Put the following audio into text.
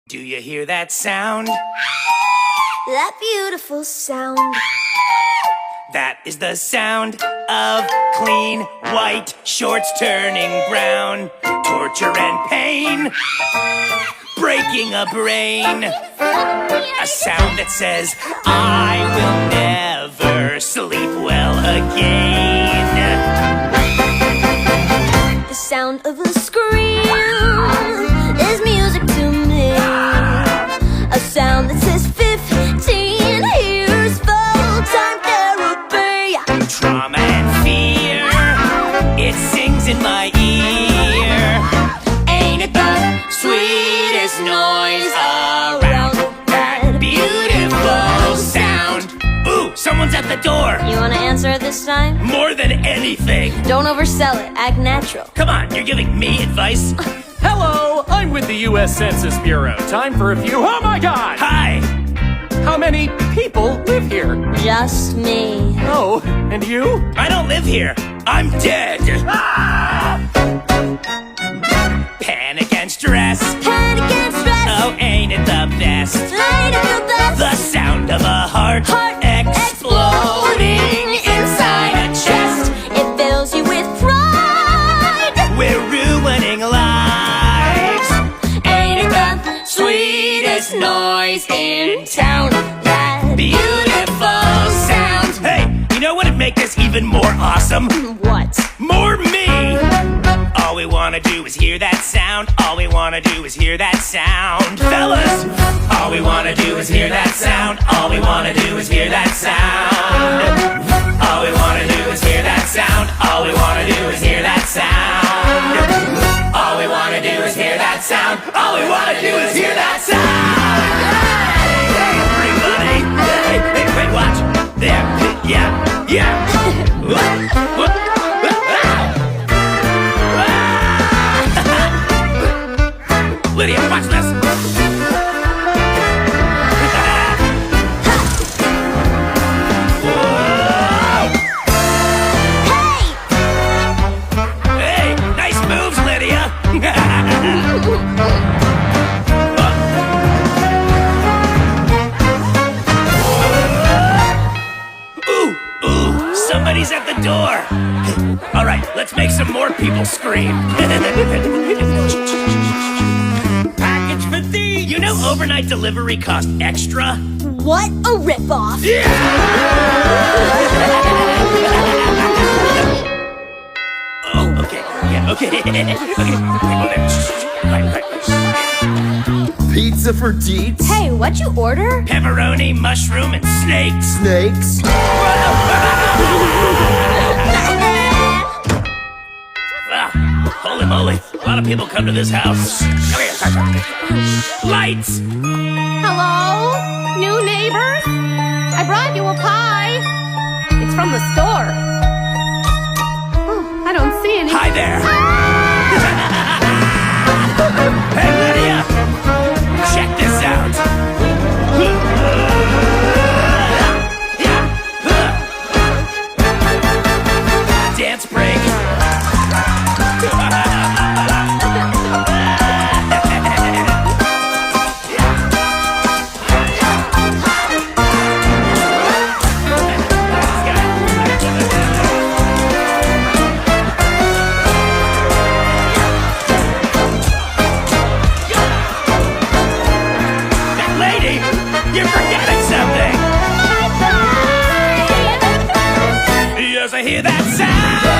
Do you hear that sound? That beautiful sound. That is the sound of clean white shorts turning brown. Torture and pain, breaking a brain. A sound that says, I will never sleep well again. The sound of a scream is music to me. A sound that says 15 years full-time therapy. Trauma and fear, it sings in my ear. Ain't it the sweetest noise around? That beautiful sound. Ooh, someone's at the door. You wanna answer it this time? More than anything. Don't oversell it, act natural. Come on, you're giving me advice? Hello, I'm with the U.S. Census Bureau. Time for a few... Oh my God! Hi. How many people live here? Just me. Oh, and you? I don't live here. I'm dead. Panic and stress. Panic and stress. Oh, ain't it the best? Ain't it the best? The sound of a heart exploding inside a chest. It fills you with pride. We're ruining lives. Ain't it the sweetest noise in town? That beautiful sound. Hey, you know what'd make this even more awesome? What? More me! All we wanna do is hear that sound. All we wanna do is hear that sound. Fellas! All we wanna do is hear that sound. All we wanna do is hear that sound. All we wanna do is hear that sound. All we wanna do is hear that sound. All we wanna do is hear that sound. All we wanna do is hear that sound. Hey, everybody! Hey, wait, watch. There. Yeah. Whoop. Lydia, watch this! Hey, nice moves, Lydia! Ooh, somebody's at the door! All right, let's make some more people scream. Package for thee! You know overnight delivery cost extra? What a ripoff! Yeah! Oh, okay. Yeah, okay. Right. Pizza for deets? Hey, what'd you order? Pepperoni, mushroom, and snakes. Snakes? Holy moly, a lot of people come to this house. Come here. Lights! Hello? New neighbors? I brought you a pie. It's from the store. Oh, I don't see any. Hi there. Hey, Lydia! Check this out. Dance break. Yes, I hear that sound.